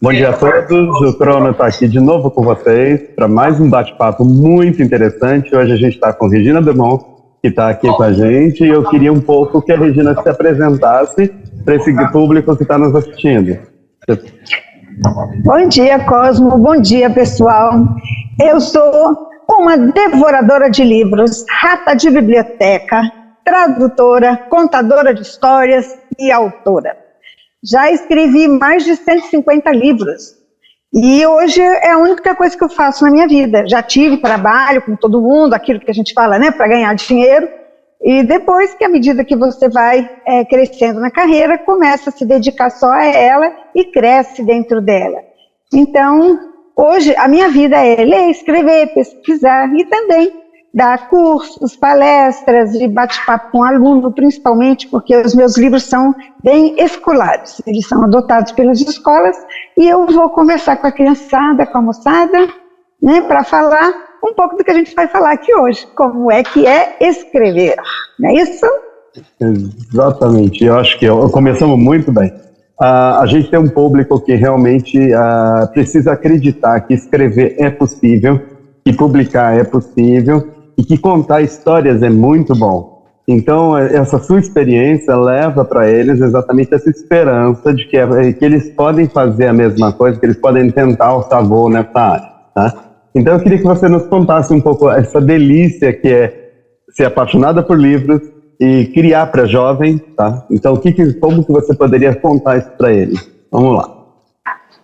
Bom dia a todos, o Crono está aqui de novo com vocês para mais um bate-papo muito interessante. Hoje a gente está com Regina Dumont, que está aqui com a gente, e eu queria um pouco que a Regina se apresentasse para esse público que está nos assistindo. Bom dia, Cosmo, bom dia, pessoal. Eu sou uma devoradora de livros, rata de biblioteca, tradutora, contadora de histórias e autora. Já escrevi mais de 150 livros e hoje é a única coisa que eu faço na minha vida. Já tive trabalho com todo mundo, aquilo que a gente fala, né, para ganhar dinheiro, e depois que à medida que você vai crescendo na carreira, começa a se dedicar só a ela e cresce dentro dela. Então, hoje a minha vida é ler, escrever, pesquisar e também dar cursos, palestras e bate-papo com aluno, principalmente porque os meus livros são bem escolares. Eles são adotados pelas escolas e eu vou conversar com a criançada, com a moçada, né, para falar um pouco do que a gente vai falar aqui hoje, como é que é escrever, não é isso? Exatamente, eu acho que começamos muito bem. A gente tem um público que realmente precisa acreditar que escrever é possível, que publicar é possível e que contar histórias é muito bom. Então, essa sua experiência leva para eles exatamente essa esperança de que eles podem fazer a mesma coisa, que eles podem tentar o sabor nessa área, tá? Então, eu queria que você nos contasse um pouco essa delícia que é ser apaixonada por livros e criar para jovens, tá? Então, como que você poderia contar isso para eles? Vamos lá.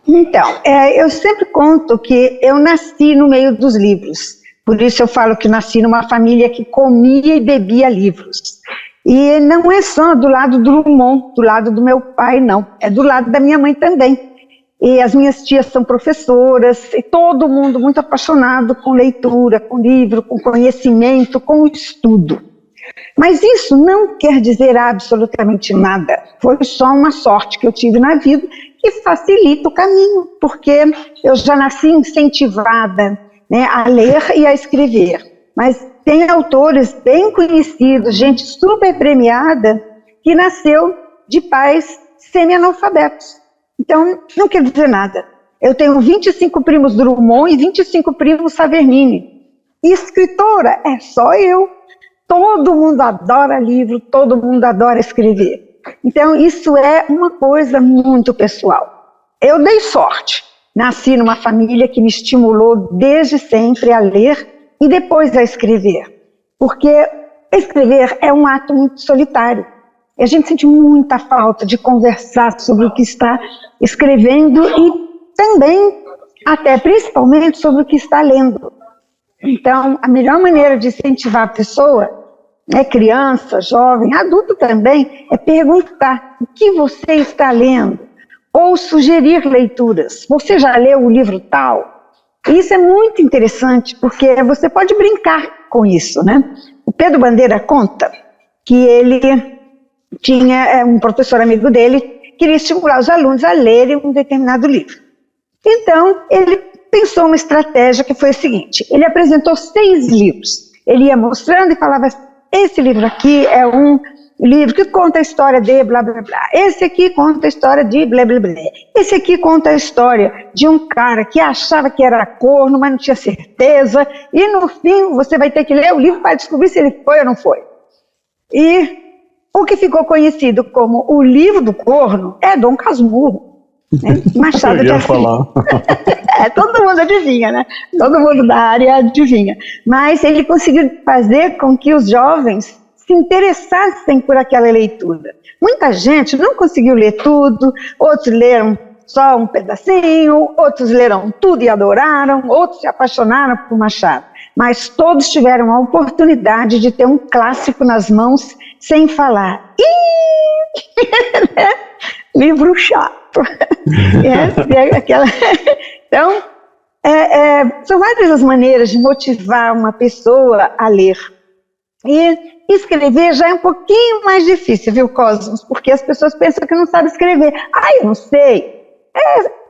Então, eu sempre conto que eu nasci no meio dos livros. Por isso eu falo que nasci numa família que comia e bebia livros. E não é só do lado do Drummond, do lado do meu pai, não. É do lado da minha mãe também. E as minhas tias são professoras, e todo mundo muito apaixonado com leitura, com livro, com conhecimento, com estudo. Mas isso não quer dizer absolutamente nada. Foi só uma sorte que eu tive na vida que facilita o caminho, porque eu já nasci incentivada, né, a ler e a escrever. Mas tem autores bem conhecidos, gente super premiada, que nasceu de pais semi-analfabetos. Então, não quer dizer nada. Eu tenho 25 primos Drummond e 25 primos Savernini. E escritora é só eu. Todo mundo adora livro, todo mundo adora escrever. Então, isso é uma coisa muito pessoal. Eu dei sorte. Nasci numa família que me estimulou desde sempre a ler e depois a escrever. Porque escrever é um ato muito solitário. E a gente sente muita falta de conversar sobre o que está escrevendo e também, até principalmente, sobre o que está lendo. Então, a melhor maneira de incentivar a pessoa, criança, jovem, adulto também, é perguntar o que você está lendo, ou sugerir leituras. Você já leu o livro tal? Isso é muito interessante, porque você pode brincar com isso, né? O Pedro Bandeira conta que ele tinha um professor amigo dele, queria estimular os alunos a lerem um determinado livro. Então, ele pensou uma estratégia que foi a seguinte: ele apresentou 6 livros. Ele ia mostrando e falava: esse livro aqui é um livro que conta a história de blá blá blá. Esse aqui conta a história de blá blá blá. Esse aqui conta a história de um cara que achava que era corno, mas não tinha certeza. E no fim, você vai ter que ler o livro para descobrir se ele foi ou não foi. E o que ficou conhecido como o livro do corno é Dom Casmurro, né? Machado de Assis. Todo mundo adivinha, né? Todo mundo da área adivinha. Mas ele conseguiu fazer com que os jovens se interessassem por aquela leitura. Muita gente não conseguiu ler tudo, outros leram só um pedacinho, outros leram tudo e adoraram, outros se apaixonaram por Machado. Mas todos tiveram a oportunidade de ter um clássico nas mãos sem falar. Livro chato. Então, são várias as maneiras de motivar uma pessoa a ler. E escrever já é um pouquinho mais difícil, viu, Cosmos? Porque as pessoas pensam que não sabem escrever. Eu não sei.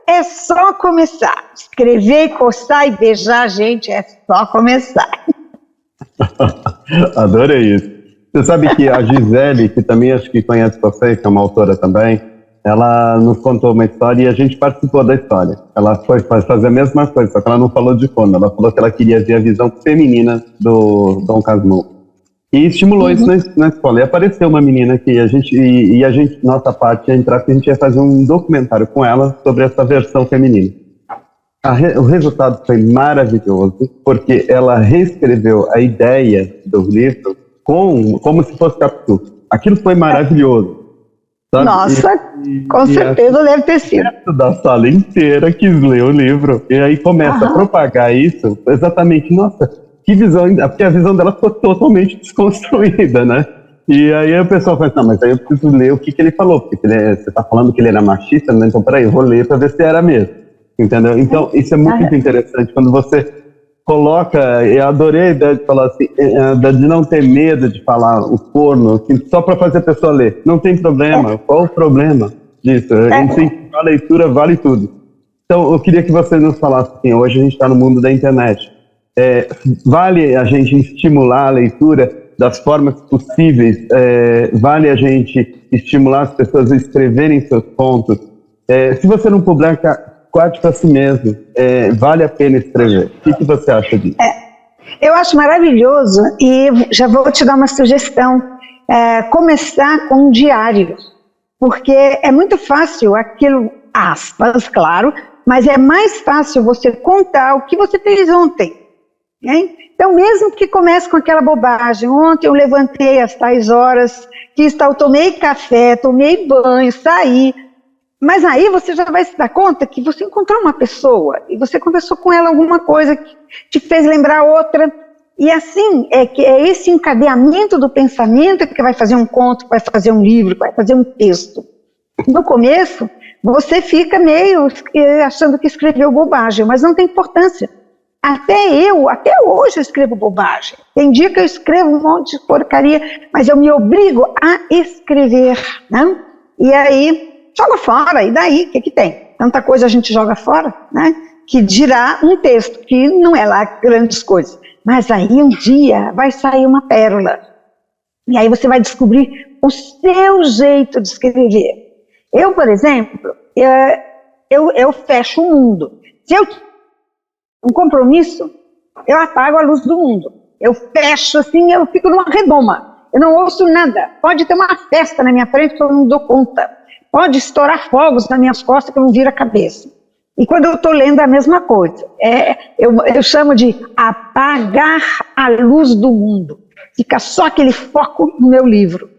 É só começar. Escrever, coçar e beijar, gente, é só começar. Adorei isso. Você sabe que a Gisele, que também acho que conhece você, que é uma autora também, ela nos contou uma história e a gente participou da história. Ela foi fazer a mesma coisa, só que ela não falou de quando. Ela falou que ela queria ver a visão feminina do Dom Casmurro. E estimulou isso na escola. E apareceu uma menina que a gente, nossa parte ia entrar, que a gente ia fazer um documentário com ela sobre essa versão feminina. O resultado foi maravilhoso, porque ela reescreveu a ideia do livro como se fosse Capitu. Aquilo foi maravilhoso. Sabe? Nossa, com certeza deve ter sido. Da sala inteira quis ler o livro. E aí começa a propagar isso, exatamente, nossa, que visão, porque a visão dela ficou totalmente desconstruída, né? E aí o pessoal fala, não, mas aí eu preciso ler o que ele falou, porque você está falando que ele era machista, né? Então peraí, eu vou ler para ver se era mesmo, entendeu? Então isso é muito interessante, quando você coloca, eu adorei a ideia de falar assim, de não ter medo de falar o corno, assim, só para fazer a pessoa ler. Não tem problema, qual o problema disso? Incentivar a leitura vale tudo. Então eu queria que você nos falasse assim, hoje a gente está no mundo da internet, vale a gente estimular a leitura das formas possíveis, vale a gente estimular as pessoas a escreverem seus contos. Se você não publica, guarde para si mesmo, vale a pena escrever. O que você acha disso? Eu acho maravilhoso e já vou te dar uma sugestão, começar com um diário, porque é muito fácil aquilo, aspas, claro, mas é mais fácil você contar o que você fez ontem. Hein? Então, mesmo que comece com aquela bobagem, ontem eu levantei às tais horas, eu tomei café, tomei banho, saí, mas aí você já vai se dar conta que você encontrou uma pessoa e você conversou com ela alguma coisa que te fez lembrar outra, e assim é esse encadeamento do pensamento que vai fazer um conto, vai fazer um livro, vai fazer um texto. No começo, você fica meio achando que escreveu bobagem, mas não tem importância. Até hoje eu escrevo bobagem. Tem dia que eu escrevo um monte de porcaria, mas eu me obrigo a escrever, né? E aí, joga fora, e daí, o que tem? Tanta coisa a gente joga fora, né? Que dirá um texto, que não é lá grandes coisas. Mas aí um dia vai sair uma pérola. E aí você vai descobrir o seu jeito de escrever. Eu, por exemplo, eu fecho o mundo. Se eu um compromisso, eu apago a luz do mundo. Eu fecho assim, eu fico numa redoma. Eu não ouço nada. Pode ter uma festa na minha frente que eu não dou conta. Pode estourar fogos nas minhas costas que eu não viro a cabeça. E quando eu estou lendo a mesma coisa, eu chamo de apagar a luz do mundo. Fica só aquele foco no meu livro.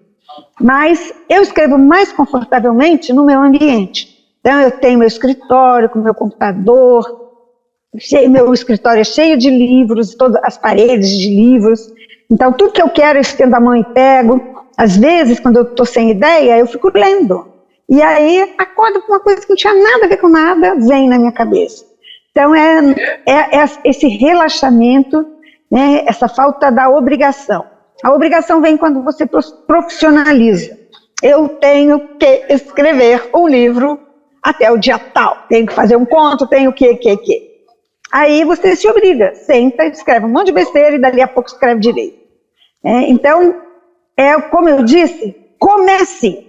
Mas eu escrevo mais confortavelmente no meu ambiente. Então eu tenho meu escritório com meu computador, meu escritório é cheio de livros, todas as paredes de livros. Então tudo que eu quero eu estendo a mão e pego. Às vezes, quando eu estou sem ideia, eu fico lendo. E aí acordo com uma coisa que não tinha nada a ver com nada, vem na minha cabeça. Então esse relaxamento, né, essa falta da obrigação. A obrigação vem quando você profissionaliza. Eu tenho que escrever um livro até o dia tal, tenho que fazer um conto, tenho que. Aí você se obriga, senta, escreve um monte de besteira e dali a pouco escreve direito. Então, como eu disse, comece.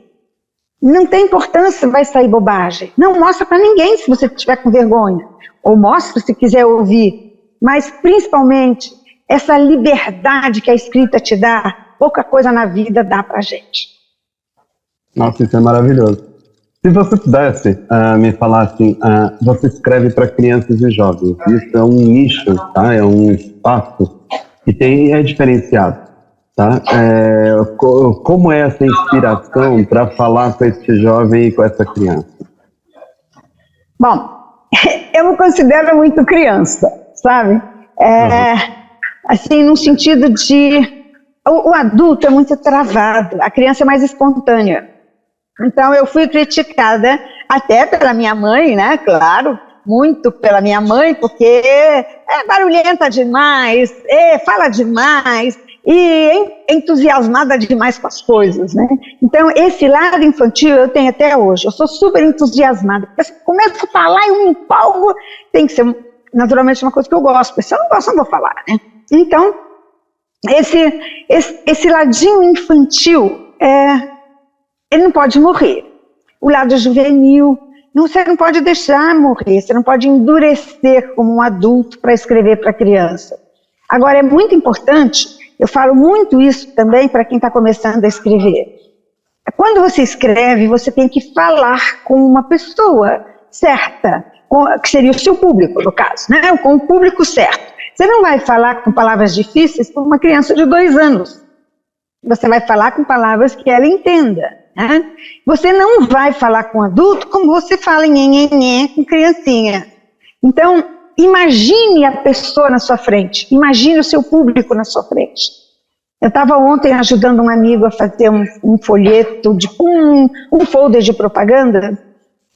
Não tem importância, vai sair bobagem. Não mostra para ninguém se você estiver com vergonha. Ou mostra se quiser ouvir. Mas, principalmente, essa liberdade que a escrita te dá, pouca coisa na vida dá pra gente. Nossa, isso é maravilhoso. Se você pudesse me falar assim, você escreve para crianças e jovens. Isso é um nicho, tá? É um espaço que é diferenciado. Tá? Como é essa inspiração para falar com esse jovem e com essa criança? Bom, eu me considero muito criança, sabe? Assim, no sentido de... O adulto é muito travado, a criança é mais espontânea. Então eu fui criticada até pela minha mãe, né? Claro, muito pela minha mãe, porque é barulhenta demais, fala demais, e entusiasmada demais com as coisas, né? Então, esse lado infantil eu tenho até hoje. Eu sou super entusiasmada. Porque se eu começo a falar e eu me empolgo, tem que ser, naturalmente, uma coisa que eu gosto. Porque se eu não gosto, eu não vou falar, né? Então, esse ladinho infantil, ele não pode morrer. o lado juvenil. Você não pode deixar morrer, você não pode endurecer como um adulto para escrever para a criança. Agora, é muito importante, eu falo muito isso também para quem está começando a escrever. Quando você escreve, você tem que falar com uma pessoa certa, que seria o seu público, no caso, né? Com o público certo. Você não vai falar com palavras difíceis para uma criança de 2 anos. Você vai falar com palavras que ela entenda. Né? Você não vai falar com adulto como você fala em com criancinha. Então, imagine a pessoa na sua frente, imagine o seu público na sua frente. Eu estava ontem ajudando um amigo a fazer um folheto, um folder de propaganda.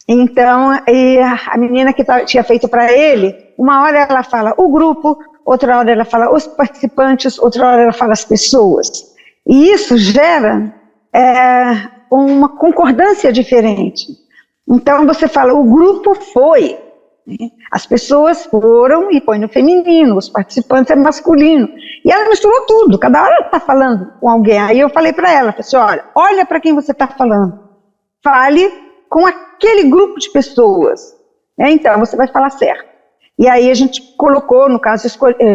Então, a menina que tinha feito para ele, uma hora ela fala o grupo, outra hora ela fala os participantes, outra hora ela fala as pessoas. E isso gera uma concordância diferente. Então você fala, o grupo foi, as pessoas foram e põe no feminino, os participantes é masculino. E ela misturou tudo, cada hora ela está falando com alguém. Aí eu falei para ela, falei assim, olha para quem você está falando, fale com aquele grupo de pessoas. Então você vai falar certo. E aí a gente colocou, no caso,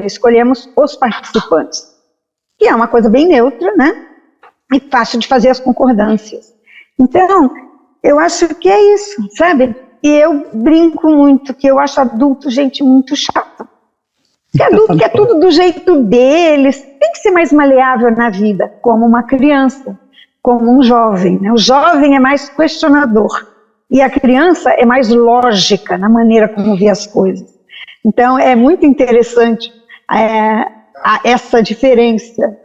escolhemos os participantes, que é uma coisa bem neutra, né? E fácil de fazer as concordâncias. Então, eu acho que é isso, sabe? E eu brinco muito, que eu acho adulto gente muito chata. Porque adulto quer tudo do jeito deles, tem que ser mais maleável na vida, como uma criança, como um jovem. Né? O jovem é mais questionador, e a criança é mais lógica na maneira como vê as coisas. Então, é muito interessante essa diferença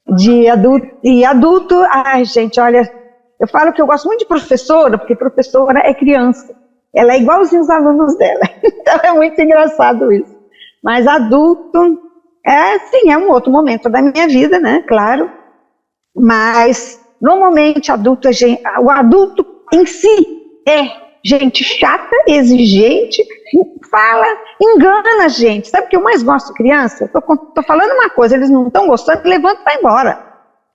de adulto e adulto. Ai, gente, olha, eu falo que eu gosto muito de professora, porque professora é criança, ela é igualzinha os alunos dela, então é muito engraçado isso. Mas adulto, sim, é um outro momento da minha vida, né, claro, mas normalmente o adulto em si é gente chata, exigente, fala, engana a gente. Sabe o que eu mais gosto de criança? Tô falando uma coisa, eles não estão gostando, levanta e vai embora.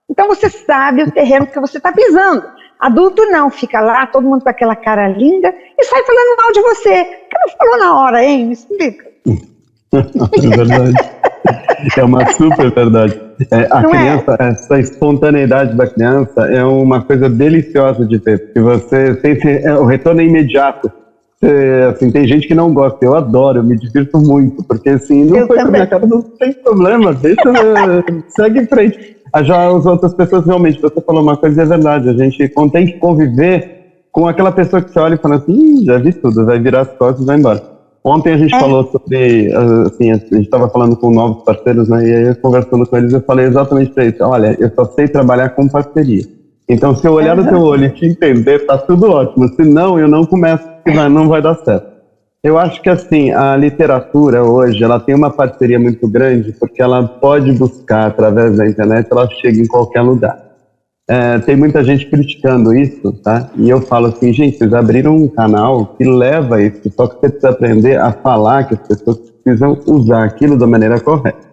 Então você sabe o terreno que você está pisando. Adulto não, fica lá, todo mundo com aquela cara linda e sai falando mal de você. Por que não falou na hora, hein? Me explica. É verdade. É uma super verdade. A criança, essa espontaneidade da criança é uma coisa deliciosa de ter, porque você tem o retorno é imediato. Assim, tem gente que não gosta, eu adoro, eu me divirto muito, porque assim, não foi pra minha cara, não tem problema, deixa, segue em frente. Já as outras pessoas, realmente, você falou uma coisa, é verdade, a gente tem que conviver com aquela pessoa que você olha e fala assim, já vi tudo, vai virar as costas e vai embora. Ontem a gente falou sobre, assim, a gente estava falando com novos parceiros, né, e aí conversando com eles eu falei exatamente para isso, olha, eu só sei trabalhar com parceria. Então se eu olhar no teu olho e te entender, tá tudo ótimo, se não, eu não começo, porque não vai dar certo. Eu acho que assim, a literatura hoje, ela tem uma parceria muito grande, porque ela pode buscar, através da internet, ela chega em qualquer lugar. Tem muita gente criticando isso, tá? E eu falo assim, gente, vocês abriram um canal que leva isso, só que você precisa aprender a falar que as pessoas precisam usar aquilo da maneira correta.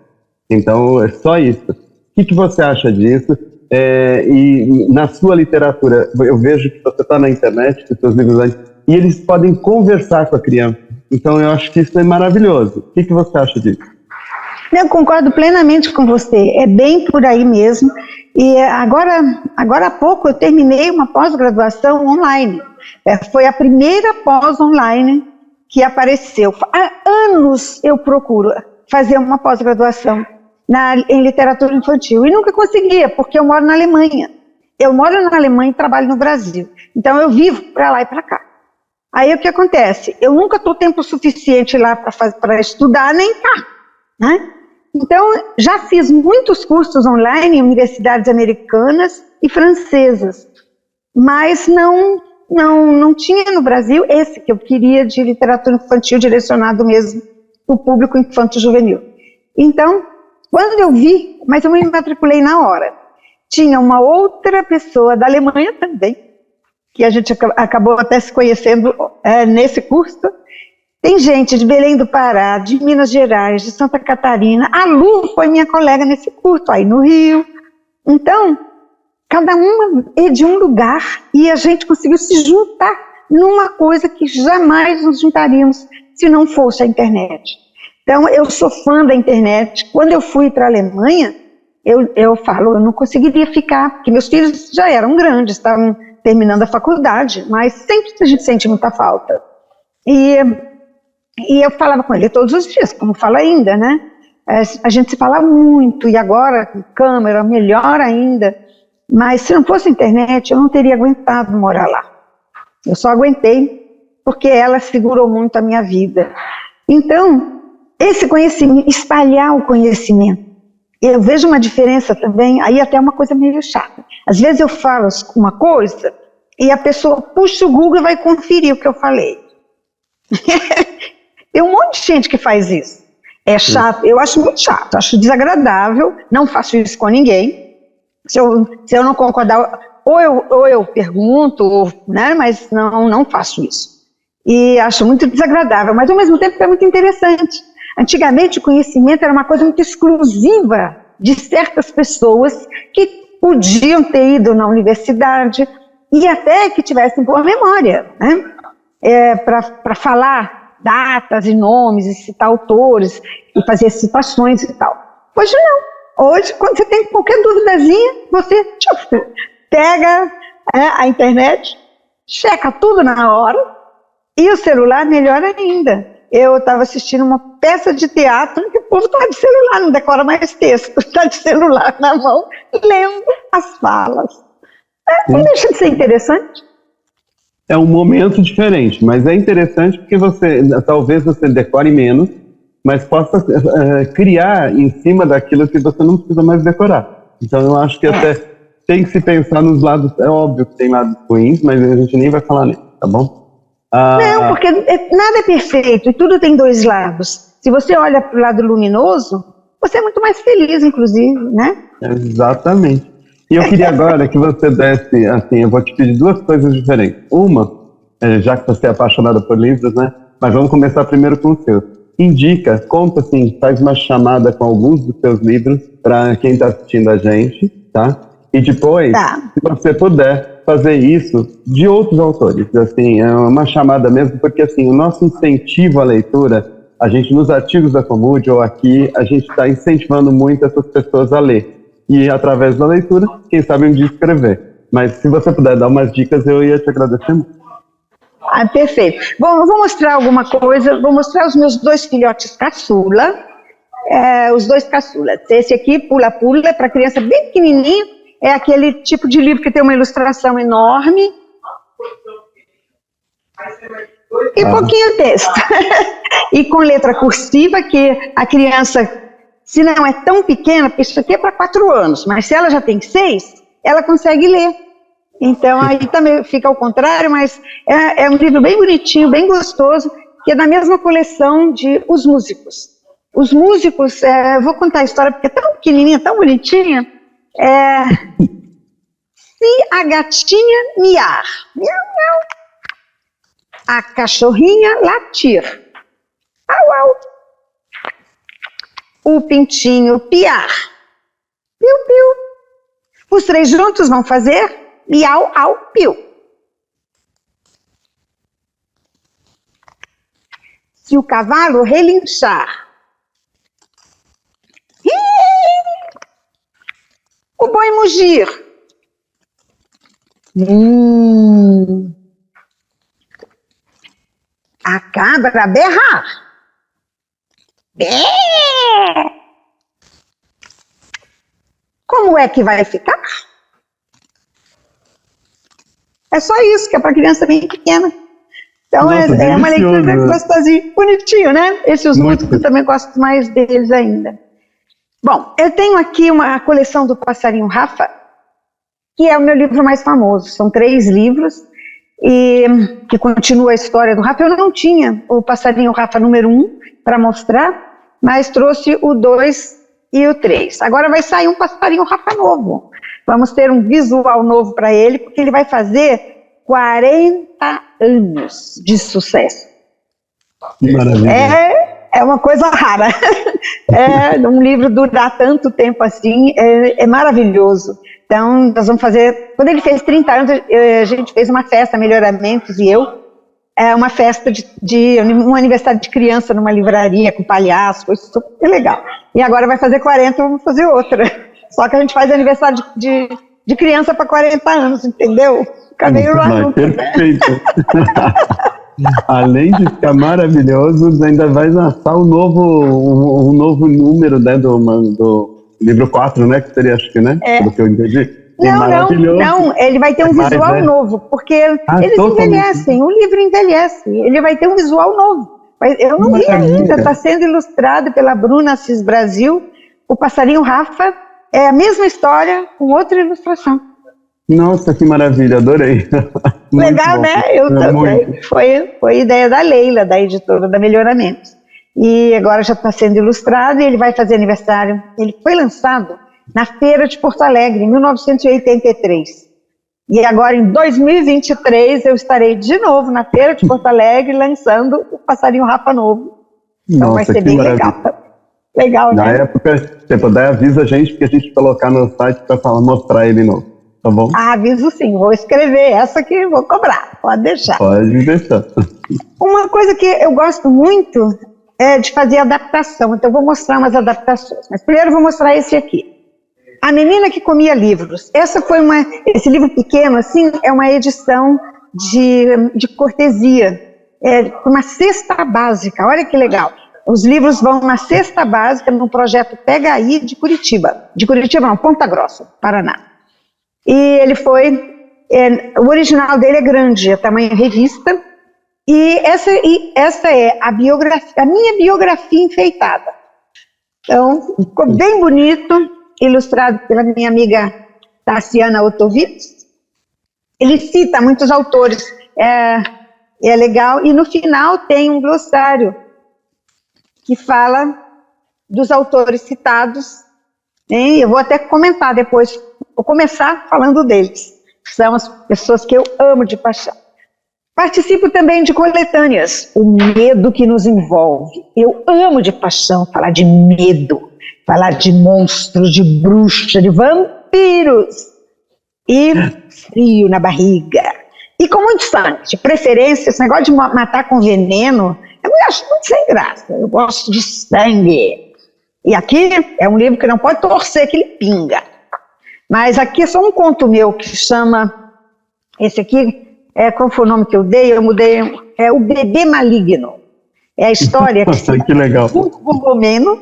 Então, é só isso. O que você acha disso? E na sua literatura, eu vejo que você está na internet, com seus livros, e eles podem conversar com a criança. Então, eu acho que isso é maravilhoso. O que você acha disso? Eu concordo plenamente com você, é bem por aí mesmo. E agora há pouco eu terminei uma pós-graduação online. Foi a primeira pós-online que apareceu. Há anos eu procuro fazer uma pós-graduação em literatura infantil e nunca conseguia, porque eu moro na Alemanha. Eu moro na Alemanha e trabalho no Brasil. Então eu vivo para lá e para cá. Aí o que acontece? Eu nunca estou tempo suficiente lá para estudar, nem cá, né? Então, já fiz muitos cursos online em universidades americanas e francesas, mas não tinha no Brasil esse que eu queria de literatura infantil direcionado mesmo para o público infanto-juvenil. Então, quando eu vi, mas eu me matriculei na hora, tinha uma outra pessoa da Alemanha também, que a gente acabou até se conhecendo nesse curso. Tem gente de Belém do Pará, de Minas Gerais, de Santa Catarina. A Lu foi minha colega nesse curso, aí no Rio. Então, cada uma é de um lugar, e a gente conseguiu se juntar numa coisa que jamais nos juntaríamos se não fosse a internet. Então, eu sou fã da internet. Quando eu fui para a Alemanha, eu falo, eu não conseguiria ficar, porque meus filhos já eram grandes, estavam terminando a faculdade, mas sempre a gente sente muita falta. E eu falava com ele todos os dias, como falo ainda, né? A gente se fala muito, e agora, com câmera, melhor ainda. Mas se não fosse a internet, eu não teria aguentado morar lá. Eu só aguentei porque ela segurou muito a minha vida. Então, esse conhecimento, espalhar o conhecimento. Eu vejo uma diferença também, aí até uma coisa meio chata. Às vezes eu falo uma coisa e a pessoa puxa o Google e vai conferir o que eu falei. Tem um monte de gente que faz isso. É chato, eu acho muito chato, acho desagradável, não faço isso com ninguém. Se eu não concordar, ou eu pergunto, né, mas não faço isso. E acho muito desagradável, mas ao mesmo tempo é muito interessante. Antigamente o conhecimento era uma coisa muito exclusiva de certas pessoas que podiam ter ido na universidade e até que tivessem boa memória, né? Para falar datas e nomes, e citar autores, e fazer citações e tal. Hoje não. Hoje, quando você tem qualquer duvidazinha, você pega a internet, checa tudo na hora, e o celular melhor ainda. Eu estava assistindo uma peça de teatro que o povo está de celular, não decora mais texto, está de celular na mão, lendo as falas. Não deixa de ser interessante. É um momento diferente, mas é interessante porque talvez você decore menos, mas possa criar em cima daquilo que você não precisa mais decorar. Então eu acho que até tem que se pensar nos lados, é óbvio que tem lados ruins, mas a gente nem vai falar nisso, tá bom? Não, porque nada é perfeito e tudo tem dois lados. Se você olha para o lado luminoso, você é muito mais feliz, inclusive, né? Exatamente. E eu queria agora que você desse, assim, eu vou te pedir duas coisas diferentes. Uma, já que você é apaixonada por livros, né? Mas vamos começar primeiro com o seu. Indica, conta assim, faz uma chamada com alguns dos seus livros para quem está assistindo a gente, tá? E depois, se você puder fazer isso de outros autores, assim, é uma chamada mesmo, porque assim, o nosso incentivo à leitura, a gente nos artigos da Comud ou aqui, a gente está incentivando muito essas pessoas a ler. E através da leitura, quem sabe um dia escrever. Mas se você puder dar umas dicas, eu ia te agradecer muito. Perfeito. Bom, eu vou mostrar alguma coisa, vou mostrar os meus dois filhotes caçula, os dois caçulas. Esse aqui, Pula Pula, para criança bem pequenininha, é aquele tipo de livro que tem uma ilustração enorme e pouquinho texto. E com letra cursiva, que a criança, se não é tão pequena, porque isso aqui é para 4 anos, mas se ela já tem 6, ela consegue ler. Então aí também fica ao contrário, mas é um livro bem bonitinho, bem gostoso, que é da mesma coleção de Os Músicos. Os Músicos, vou contar a história porque é tão pequenininha, tão bonitinha. Se a gatinha miar, miau, miau, a cachorrinha latir, au, au, o pintinho piar, piu, piu, os 3 juntos vão fazer miau, au, piu. Se o cavalo relinchar, o boi mugir, a cabra berrar, bé. Como é que vai ficar? É só isso, que é para criança bem pequena. Então, nossa, é uma leitura gostosinha, bonitinho, né? Esses músicos eu também gosto mais deles ainda. Bom, eu tenho aqui uma coleção do Passarinho Rafa, que é o meu livro mais famoso. São 3 livros, e que continua a história do Rafa. Eu não tinha o Passarinho Rafa número 1 para mostrar, mas trouxe o 2 e o 3. Agora vai sair um Passarinho Rafa novo. Vamos ter um visual novo para ele, porque ele vai fazer 40 anos de sucesso. Maravilha. É uma coisa rara. Um livro durar tanto tempo assim é maravilhoso. Então, nós vamos fazer, quando ele fez 30 anos, a gente fez uma festa, Melhoramentos e eu, uma festa um aniversário de criança numa livraria com palhaço, foi super legal. E agora vai fazer 40, vamos fazer outra. Só que a gente faz aniversário de criança para 40 anos, entendeu? Fica meio maluco, perfeito. Né? Além de ficar maravilhoso, ainda vai lançar um novo número, né, do livro 4, né, que seria, acho que, né, pelo que eu entendi. Não, ele vai ter um visual novo, porque eles envelhecem, o livro envelhece, ele vai ter um visual novo. Eu não vi ainda, está sendo ilustrado pela Bruna Assis Brasil, o Passarinho Rafa, é a mesma história, com outra ilustração. Nossa, que maravilha, adorei. Legal, bom. Né? Eu também. Foi ideia da Leila, da editora da Melhoramentos. E agora já está sendo ilustrado e ele vai fazer aniversário. Ele foi lançado na Feira de Porto Alegre, em 1983. E agora, em 2023, eu estarei de novo na Feira de Porto Alegre, lançando o Passarinho Rafa novo. Então vai ser bem legal. Legal, né? Na época, se puder, avisa a gente, que a gente colocar no site para mostrar ele novo, tá bom? Aviso sim, vou escrever essa que vou cobrar, pode deixar. Pode deixar. Uma coisa que eu gosto muito é de fazer adaptação, então eu vou mostrar umas adaptações. Mas primeiro eu vou mostrar esse aqui. A Menina que Comia Livros. Esse livro pequeno, assim, é uma edição de cortesia, uma cesta básica, olha que legal. Os livros vão na cesta básica, no projeto Pega Aí de Curitiba. De Curitiba não, Ponta Grossa, Paraná. E ele o original dele é grande, é tamanho revista, e essa é a minha biografia enfeitada. Então, ficou bem bonito, ilustrado pela minha amiga Tassiana Otovitz. Ele cita muitos autores, é legal, e no final tem um glossário que fala dos autores citados, e eu vou até comentar depois, vou começar falando deles, que são as pessoas que eu amo de paixão. Participo também de coletâneas, o medo que nos envolve. Eu amo de paixão falar de medo, falar de monstros, de bruxa, de vampiros, e frio na barriga. E com muito sangue, de preferência, esse negócio de matar com veneno, eu acho muito sem graça, eu gosto de sangue. E aqui é um livro que não pode torcer, que ele pinga. Mas aqui é só um conto meu que chama, esse aqui, qual foi o nome que eu dei? Eu mudei, O Bebê Maligno. É a história que legal. Com o romeno.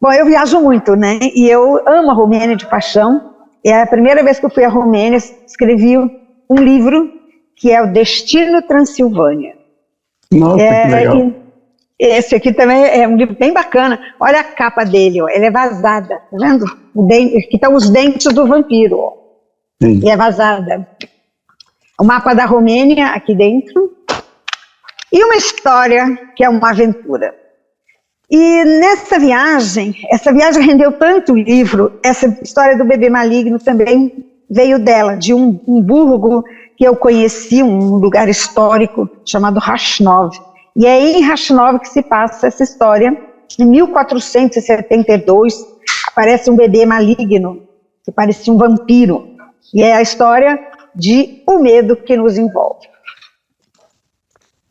Bom, eu viajo muito, né? E eu amo a Romênia de paixão. É a primeira vez que eu fui à Romênia, escrevi um livro que é O Destino Transilvânia. Nossa, que legal. Esse aqui também é um livro bem bacana. Olha a capa dele, ó. Ele é vazada, tá vendo? Aqui estão os dentes do vampiro, ó. Sim. E é vazada. O mapa da Romênia aqui dentro. E uma história que é uma aventura. E essa viagem rendeu tanto o livro, essa história do bebê maligno também veio dela, de um burgo que eu conheci, um lugar histórico chamado Rashnov. E é em Rashnov que se passa essa história. Em 1472, aparece um bebê maligno, que parecia um vampiro. E é a história de O Medo que Nos Envolve.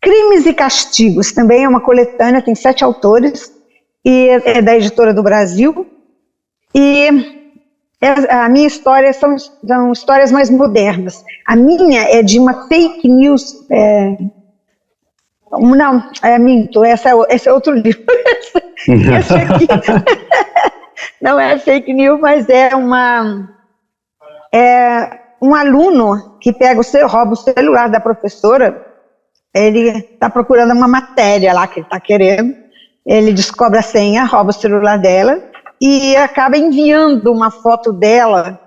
Crimes e Castigos, também é uma coletânea, tem 7 autores, e é da Editora do Brasil. E a minha história são histórias mais modernas. A minha é de uma fake news... minto, esse é outro livro. Esse aqui não é fake news, mas é um aluno que rouba o celular da professora. Ele está procurando uma matéria lá que ele está querendo. Ele descobre a senha, rouba o celular dela e acaba enviando uma foto dela.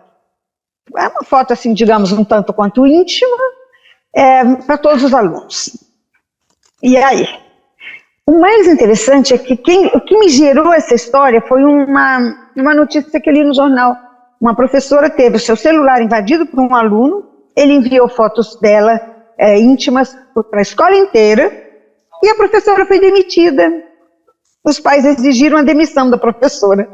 É uma foto assim, digamos, um tanto quanto íntima, para todos os alunos. E aí, o mais interessante é que o que me gerou essa história foi uma notícia que eu li no jornal. Uma professora teve o seu celular invadido por um aluno, ele enviou fotos dela íntimas para a escola inteira e a professora foi demitida. Os pais exigiram a demissão da professora.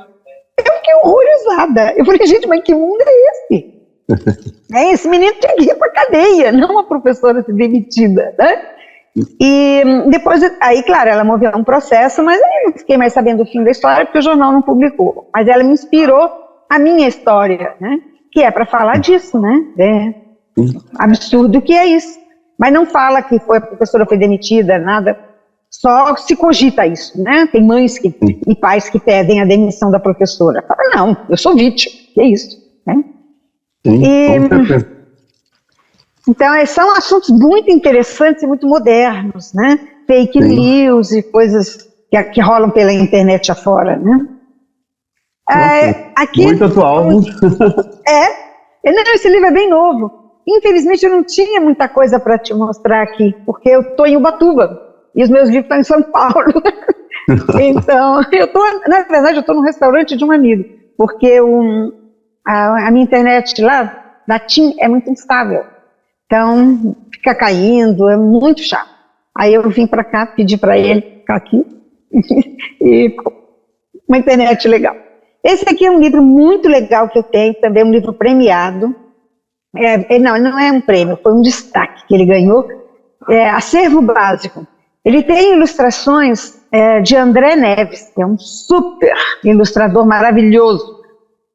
Eu fiquei horrorizada. Eu falei, gente, mas que mundo é esse? Esse menino tinha que ir para cadeia, não uma professora ser demitida, né? E depois, aí, claro, ela moveu um processo, mas aí não fiquei mais sabendo o fim da história, porque o jornal não publicou. Mas ela me inspirou a minha história, né? Que é para falar disso, né? Absurdo que é isso. Mas não fala que a professora foi demitida, nada. Só se cogita isso, né? Tem mães e pais que pedem a demissão da professora. Fala, não, eu sou vítima, que é isso, né? Sim, com certeza. Então, são assuntos muito interessantes e muito modernos, né? Fake news e coisas que rolam pela internet afora, né? Aqui, muito atual. Não, esse livro é bem novo. Infelizmente, eu não tinha muita coisa para te mostrar aqui, porque eu estou em Ubatuba e os meus livros estão em São Paulo. Então, na verdade, eu estou num restaurante de um amigo, porque a minha internet lá, da TIM, é muito instável. Então, fica caindo, é muito chato. Aí eu vim para cá, pedi para ele ficar aqui, e uma internet legal. Esse aqui é um livro muito legal que eu tenho, também um livro premiado. Não é um prêmio, foi um destaque que ele ganhou. Acervo Básico. Ele tem ilustrações de André Neves, que é um super ilustrador maravilhoso.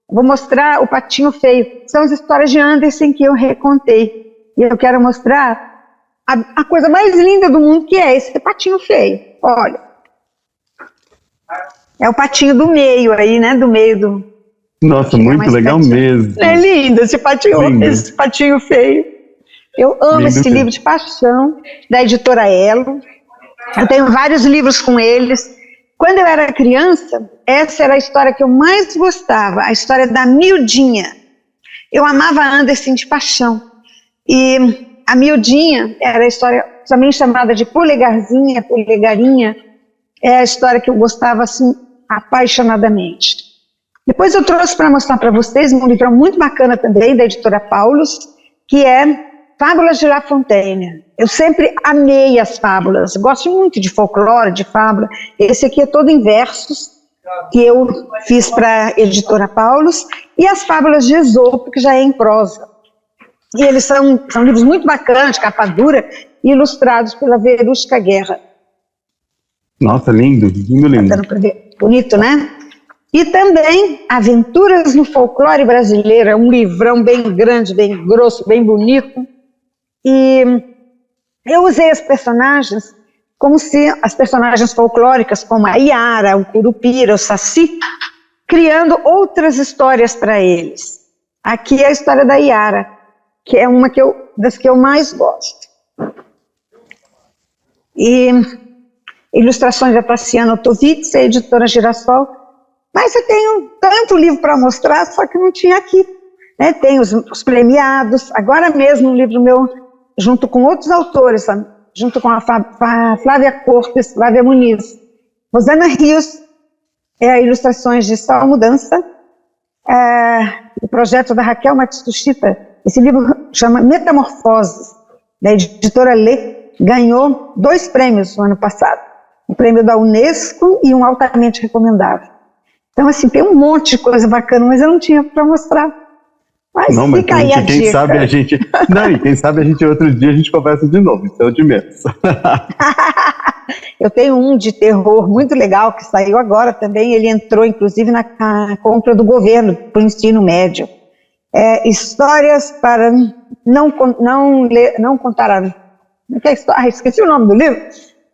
Vou mostrar o Patinho Feio. São as histórias de Andersen que eu recontei. E eu quero mostrar a coisa mais linda do mundo, que é esse Patinho Feio. Olha. É o patinho do meio aí, né? Do meio do... Nossa, muito legal mesmo. É lindo esse patinho feio. Eu amo esse livro de paixão, da editora Elo. Eu tenho vários livros com eles. Quando eu era criança, essa era a história que eu mais gostava, a história da Mildinha. Eu amava Andersen de paixão. E a Mildinha era a história também chamada de Polegarzinha, Polegarinha. É a história que eu gostava assim apaixonadamente. Depois eu trouxe para mostrar para vocês um livro muito bacana também, da editora Paulus, que é Fábulas de La Fontaine. Eu sempre amei as fábulas, gosto muito de folclore, de fábula. Esse aqui é todo em versos, que eu fiz para a editora Paulus, e as fábulas de Esopo, que já é em prosa. E eles são livros muito bacanas, capa dura, ilustrados pela Verusca Guerra. Nossa, lindo, lindo, lindo. Tá dando pra ver? Bonito, né? E também Aventuras no Folclore Brasileiro, é um livrão bem grande, bem grosso, bem bonito. E eu usei as personagens como se as personagens folclóricas, como a Iara, o Curupira, o Saci, criando outras histórias para eles. Aqui é a história da Iara, que é uma das que eu mais gosto. E ilustrações da Tassiana Otovitz, a editora Girassol. Mas eu tenho tanto livro para mostrar, só que não tinha aqui. Né? Tem os premiados, agora mesmo um livro meu, junto com outros autores, sabe? Junto com a Flávia Cortes, Flávia Muniz, Rosana Rios, ilustrações de Sal Mudança, o projeto da Raquel Matsushita. Esse livro chama Metamorfoses, da editora Lê, ganhou 2 prêmios no ano passado. Um prêmio da Unesco e um altamente recomendável. Então, assim, tem um monte de coisa bacana, mas eu não tinha para mostrar. Mas não, fica aí a quem dica. sabe a gente... Não, e quem sabe a gente outro dia a gente conversa de novo, isso é o de menos. Eu tenho um de terror muito legal, que saiu agora também, ele entrou inclusive na compra do governo para o ensino médio. Histórias para não contar a... esqueci o nome do livro.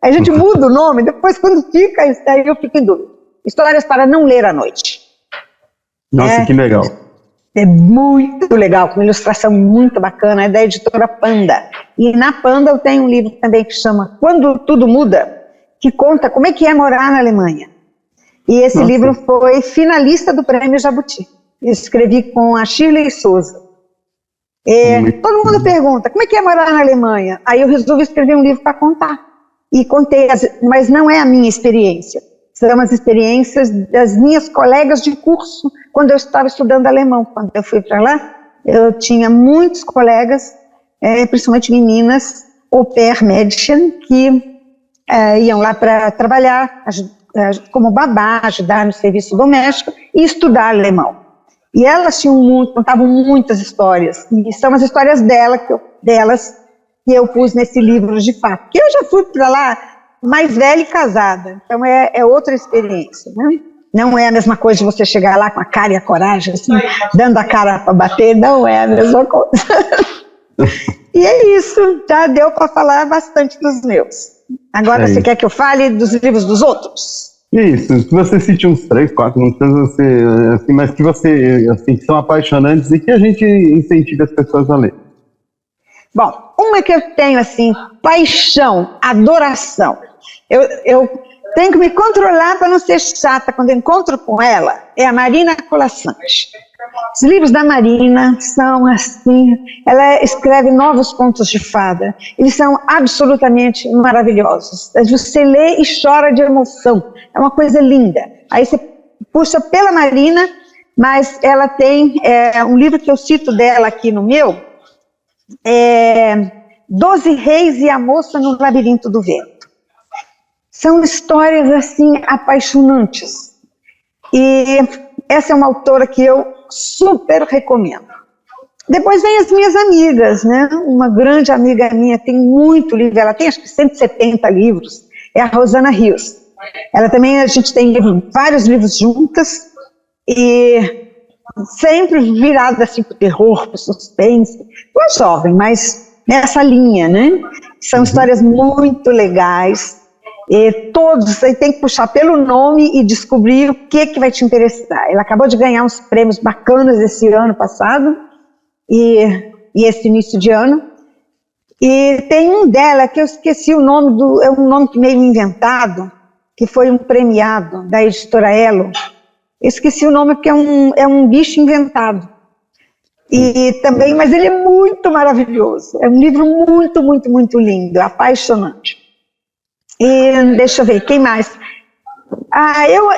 Aí a gente muda o nome, depois quando fica, aí eu fico em dúvida. Histórias para não ler à noite. Nossa, que legal. É muito legal, com uma ilustração muito bacana, é da editora Panda. E na Panda eu tenho um livro também que chama Quando Tudo Muda, que conta como é que é morar na Alemanha. E esse livro foi finalista do Prêmio Jabuti. Eu escrevi com a Shirley Souza. Todo mundo pergunta, como é que é morar na Alemanha? Aí eu resolvi escrever um livro para contar. E contei, mas não é a minha experiência. São as experiências das minhas colegas de curso, quando eu estava estudando alemão. Quando eu fui para lá, eu tinha muitos colegas, principalmente meninas, au pair Mädchen, que iam lá para trabalhar como babá, ajudar no serviço doméstico e estudar alemão. E elas contavam muitas histórias, e são as histórias delas que eu pus nesse livro de fato. Porque eu já fui para lá mais velha e casada, então é outra experiência, né? Não é a mesma coisa de você chegar lá com a cara e a coragem, assim, dando a cara para bater, não é a mesma coisa. E é isso, já deu para falar bastante dos meus. Agora você quer que eu fale dos livros dos outros? Isso, se você cite uns 3, 4, não precisa ser assim, mas que você, assim, que são apaixonantes e que a gente incentiva as pessoas a ler. Bom, uma que eu tenho, assim, paixão, adoração, eu tenho que me controlar para não ser chata quando eu encontro com ela, é a Marina Colasanti. Os livros da Marina são assim, ela escreve novos contos de fada, eles são absolutamente maravilhosos. Você lê e chora de emoção, é uma coisa linda. Aí você puxa pela Marina, mas ela tem um livro que eu cito dela aqui no meu, 12 Reis e a Moça no Labirinto do Vento. São histórias assim apaixonantes. E essa é uma autora que eu super recomendo. Depois vem as minhas amigas, né? Uma grande amiga minha tem muito livro, ela tem acho que 170 livros, é a Rosana Rios. Ela também, a gente tem vários livros juntas, e sempre virada assim para o terror, para o suspense. Não é jovem, mas nessa linha, né? São histórias muito legais. E todos, você tem que puxar pelo nome e descobrir o que vai te interessar. Ela acabou de ganhar uns prêmios bacanas esse ano passado e esse início de ano. E tem um dela que eu esqueci o nome, é um nome meio inventado, que foi um premiado da editora Elo. Eu esqueci o nome porque é um bicho inventado. E também, mas ele é muito maravilhoso. É um livro muito, muito, muito lindo, apaixonante. E deixa eu ver, quem mais?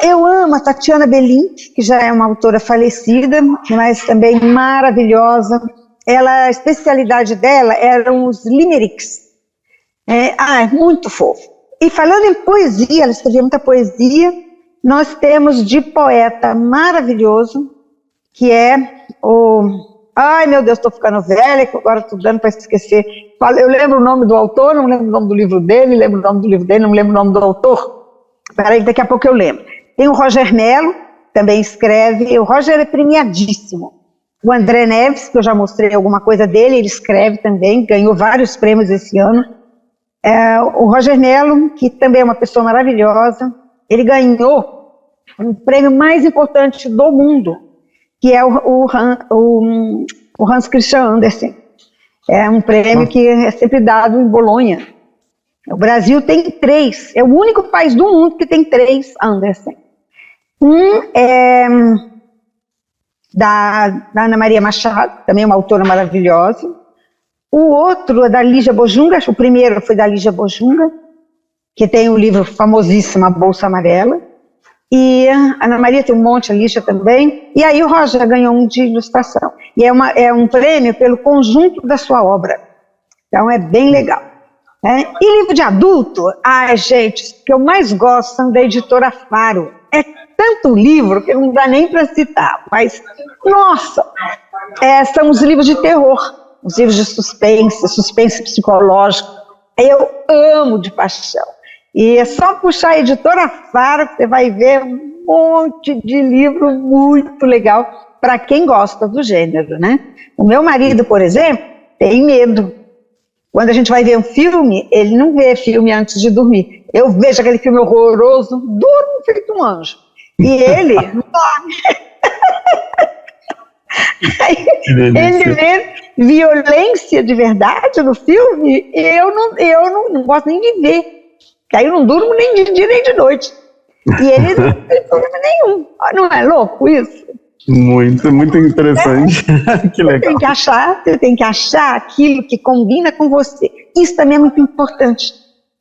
Eu amo a Tatiana Belink, que já é uma autora falecida, mas também maravilhosa. A especialidade dela eram os limericks. Muito fofo. E falando em poesia, ela escrevia muita poesia. Nós temos de poeta maravilhoso, que é o... Ai, meu Deus, estou ficando velha, que agora estou dando para esquecer. Eu lembro o nome do autor, não lembro o nome do livro dele, lembro o nome do livro dele, não lembro o nome do autor. Peraí, daqui a pouco eu lembro. Tem o Roger Mello, também escreve. O Roger é premiadíssimo. O André Neves, que eu já mostrei alguma coisa dele, ele escreve também, ganhou vários prêmios esse ano. O Roger Mello, que também é uma pessoa maravilhosa, ele ganhou o prêmio mais importante do mundo, que é o Hans Christian Andersen. É um prêmio que é sempre dado em Bolonha. O Brasil tem 3, é o único país do mundo que tem 3 Andersen. Um é da Ana Maria Machado, também uma autora maravilhosa. O outro é da Lígia Bojunga, o primeiro foi da Lígia Bojunga, que tem um livro famosíssimo, A Bolsa Amarela. E a Ana Maria tem um monte, a Lígia também. E aí o Roger ganhou um de ilustração. E é um prêmio pelo conjunto da sua obra. Então é bem legal. E livro de adulto? Gente, o que eu mais gosto são da editora Faro. É tanto livro que não dá nem para citar. Mas, nossa, são os livros de terror. Os livros de suspense psicológico. Eu amo de paixão. E é só puxar a editora Faro que você vai ver um monte de livro muito legal para quem gosta do gênero, né? O meu marido, por exemplo, tem medo. Quando a gente vai ver um filme, ele não vê filme antes de dormir. Eu vejo aquele filme horroroso, durmo feito um anjo. E ele ele vê violência de verdade no filme, eu não gosto nem de ver. Aí eu não durmo nem de dia nem de noite. E ele não tem problema nenhum. Não é louco isso? Muito, muito interessante. Que legal. Você tem que achar aquilo que combina com você. Isso também é muito importante.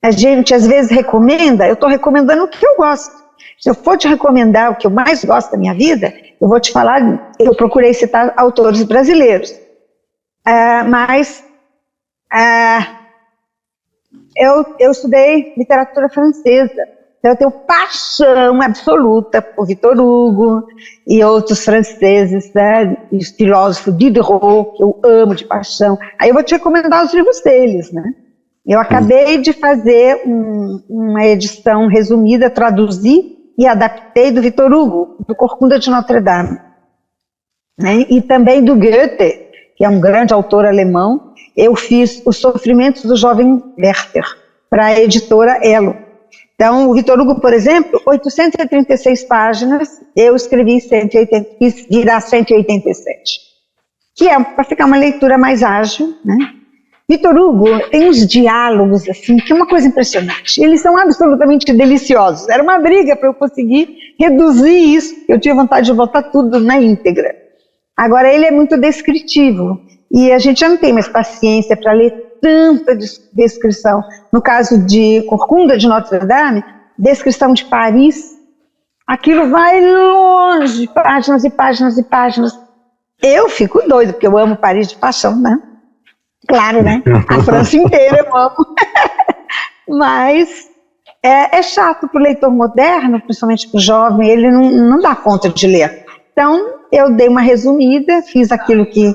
A gente às vezes recomenda, eu estou recomendando o que eu gosto. Se eu for te recomendar o que eu mais gosto da minha vida, eu vou te falar, eu procurei citar autores brasileiros. Eu estudei literatura francesa, Então eu tenho paixão absoluta por Victor Hugo e outros franceses, né? E os filósofos Diderot, que eu amo de paixão. Aí eu vou te recomendar os livros deles, né? Eu acabei de fazer uma edição resumida, traduzi e adaptei do Victor Hugo, do Corcunda de Notre Dame, né? E também do Goethe, que é um grande autor alemão. Eu fiz Os Sofrimentos do Jovem Werther, para a editora Elo. Então, o Victor Hugo, por exemplo, 836 páginas, eu escrevi 180, quis virar 187, que é para ficar uma leitura mais ágil, né? Victor Hugo tem uns diálogos, assim, que é uma coisa impressionante. Eles são absolutamente deliciosos. Era uma briga para eu conseguir reduzir isso. Eu tinha vontade de botar tudo na íntegra. Agora, ele é muito descritivo. E a gente já não tem mais paciência para ler tanta descrição. No caso de Corcunda de Notre Dame, descrição de Paris, aquilo vai longe, páginas e páginas e páginas. Eu fico doido, porque eu amo Paris de paixão, né? Claro, né? A França inteira eu amo. Mas é chato para o leitor moderno, principalmente para o jovem, ele não dá conta de ler. Então, eu dei uma resumida, fiz aquilo que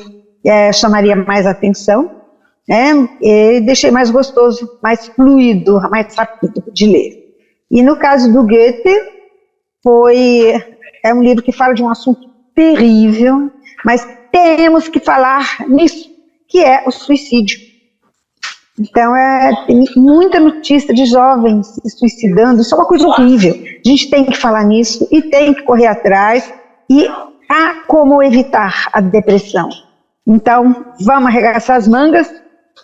chamaria mais atenção, né? E deixei mais gostoso, mais fluido, mais rápido de ler. E no caso do Goethe, é um livro que fala de um assunto terrível, mas temos que falar nisso, que é o suicídio. Então, tem muita notícia de jovens se suicidando, isso é uma coisa horrível. A gente tem que falar nisso e tem que correr atrás, e há como evitar a depressão. Então, vamos arregaçar as mangas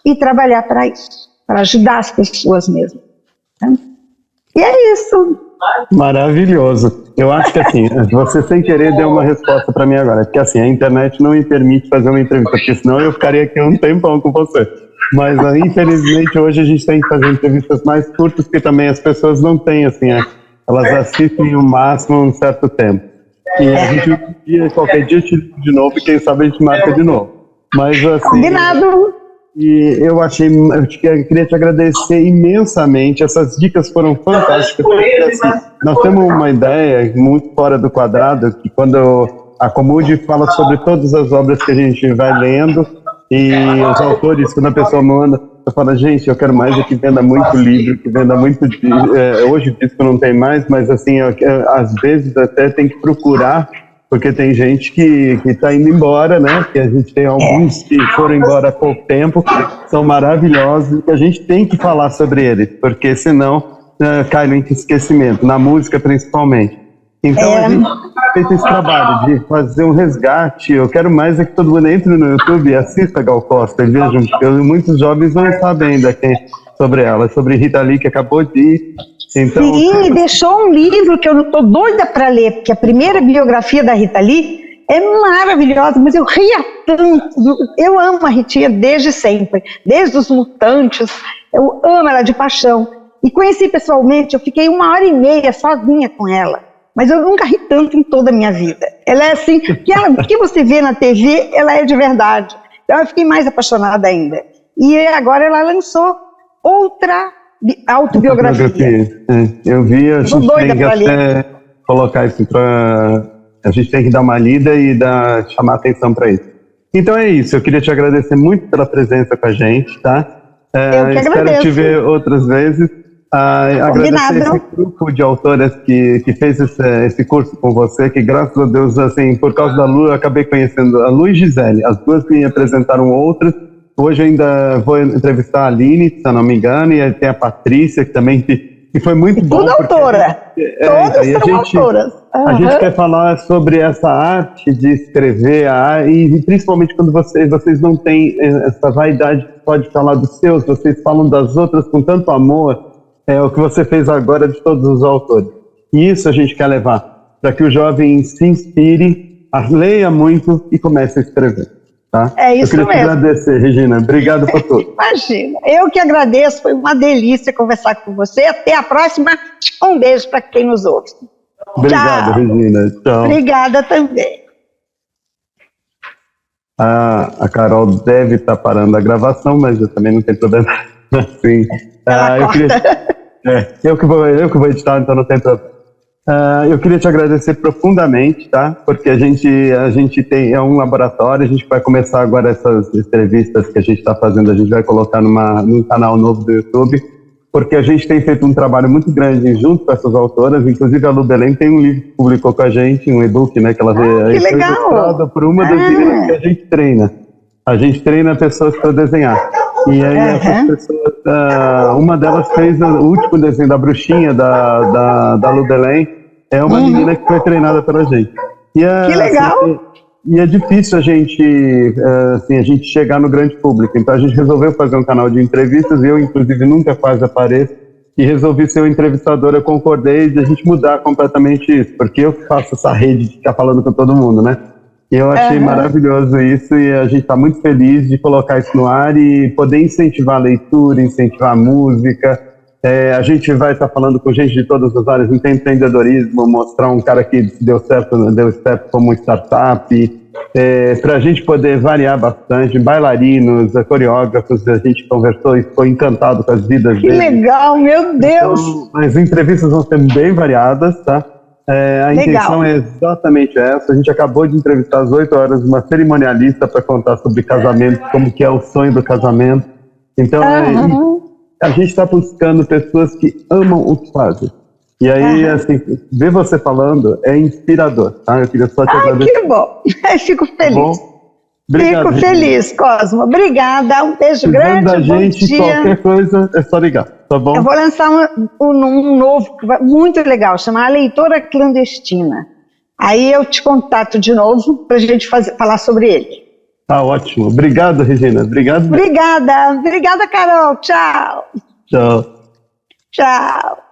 e trabalhar para isso, para ajudar as pessoas mesmo. E é isso. Maravilhoso. Eu acho que assim, você sem querer deu uma resposta para mim agora, porque assim, a internet não me permite fazer uma entrevista, porque senão eu ficaria aqui um tempão com você. Mas infelizmente hoje a gente tem que fazer entrevistas mais curtas, porque também as pessoas não têm, assim, elas assistem o máximo um certo tempo. E a gente, qualquer dia eu te ligo de novo e quem sabe a gente marca de novo. Mas assim... Combinado! E eu queria te agradecer imensamente, essas dicas foram fantásticas, porque assim, nós temos uma ideia muito fora do quadrado, que quando a Comude fala sobre todas as obras que a gente vai lendo, e os autores, quando a pessoa manda, eu falo, gente, eu quero mais é que venda muito livro, que venda muito, hoje o disco não tem mais, mas assim, às vezes até tem que procurar, porque tem gente que está indo embora, né? Que a gente tem alguns que foram embora há pouco tempo, são maravilhosos, e a gente tem que falar sobre eles, porque senão cai no esquecimento, na música principalmente. Então a gente tem feito esse trabalho de fazer um resgate. Eu quero mais é que todo mundo entre no YouTube e assista Gal Costa, e vejam, porque muitos jovens não sabem ainda sobre ela, sobre Rita Lee, que acabou de ir. Então, sim, me deixou um livro que eu estou doida para ler, porque a primeira biografia da Rita Lee é maravilhosa, mas eu ria tanto. Eu amo a Ritinha desde sempre, desde os Mutantes, eu amo ela de paixão. E conheci pessoalmente, eu fiquei 1h30 sozinha com ela, mas eu nunca ri tanto em toda a minha vida. Ela é assim, o que você vê na TV, ela é de verdade. Então eu fiquei mais apaixonada ainda. E agora ela lançou outra autobiografia. Eu vi, a gente tem que até colocar isso a gente tem que dar uma lida e chamar atenção para isso. Então é isso, eu queria te agradecer muito pela presença com a gente, tá? Eu que espero agradeço. te ver outras vezes. Agradecer esse grupo de autoras que fez esse curso com você, que graças a Deus, assim, por causa da Lu, eu acabei conhecendo a Lu e Gisele, as duas me apresentaram outras. Hoje ainda vou entrevistar a Aline, se eu não me engano, e tem a Patrícia, que também que foi muito bom. Tudo autora. Todas são autoras. A gente quer falar sobre essa arte de escrever, e principalmente quando vocês não têm essa vaidade, pode falar dos seus, vocês falam das outras com tanto amor, é o que você fez agora de todos os autores. E isso a gente quer levar, para que o jovem se inspire, leia muito e comece a escrever. Tá? É isso mesmo. Eu queria te agradecer, Regina. Obrigado por tudo. Imagina. Eu que agradeço. Foi uma delícia conversar com você. Até a próxima. Um beijo para quem nos ouve. Obrigado, tchau. Regina. Tchau. Obrigada também. A Carol deve estar parando a gravação, mas eu também não tenho problema. Assim, Eu que vou editar, então não tem problema. Eu queria te agradecer profundamente, tá? Porque a gente tem um laboratório, a gente vai começar agora essas entrevistas que a gente está fazendo, a gente vai colocar num canal novo do YouTube, porque a gente tem feito um trabalho muito grande junto com essas autoras, inclusive a Lu Belém tem um livro que publicou com a gente, um e-book, né? Que ela que legal! Por uma das meninas que a gente treina. A gente treina pessoas para desenhar. E aí essas pessoas, uma delas fez o último desenho da bruxinha da Lu Belém, é uma menina que foi treinada pela gente. Que legal! Assim, e é difícil a gente chegar no grande público. Então a gente resolveu fazer um canal de entrevistas, eu inclusive nunca quase apareço, e resolvi ser o entrevistador, eu concordei de a gente mudar completamente isso, porque eu faço essa rede de ficar falando com todo mundo, né? E eu achei maravilhoso isso, e a gente está muito feliz de colocar isso no ar e poder incentivar a leitura, incentivar a música. A gente vai estar falando com gente de todas as áreas, não tem empreendedorismo, mostrar um cara que deu certo como startup, para a gente poder variar bastante, bailarinos, coreógrafos, a gente conversou e ficou encantado com as vidas deles. Que legal, meu Deus! Então, as entrevistas vão ser bem variadas, tá? A intenção é exatamente essa. A gente acabou de entrevistar às 8 horas uma cerimonialista para contar sobre casamento, como que é o sonho do casamento. Então, a gente está buscando pessoas que amam o que fazem. E aí, assim, ver você falando é inspirador, tá? Eu queria só te agradecer. Que bom! Eu fico feliz. Tá bom? Obrigado, fico feliz, Cosmo. Obrigada, um beijo grande, da gente, bom dia. Qualquer coisa é só ligar, tá bom? Eu vou lançar um novo, muito legal, chama A Leitora Clandestina. Aí eu te contato de novo para a gente falar sobre ele. Tá ótimo. Obrigado, Regina. Obrigado. Obrigada, Carol. Tchau. Tchau. Tchau.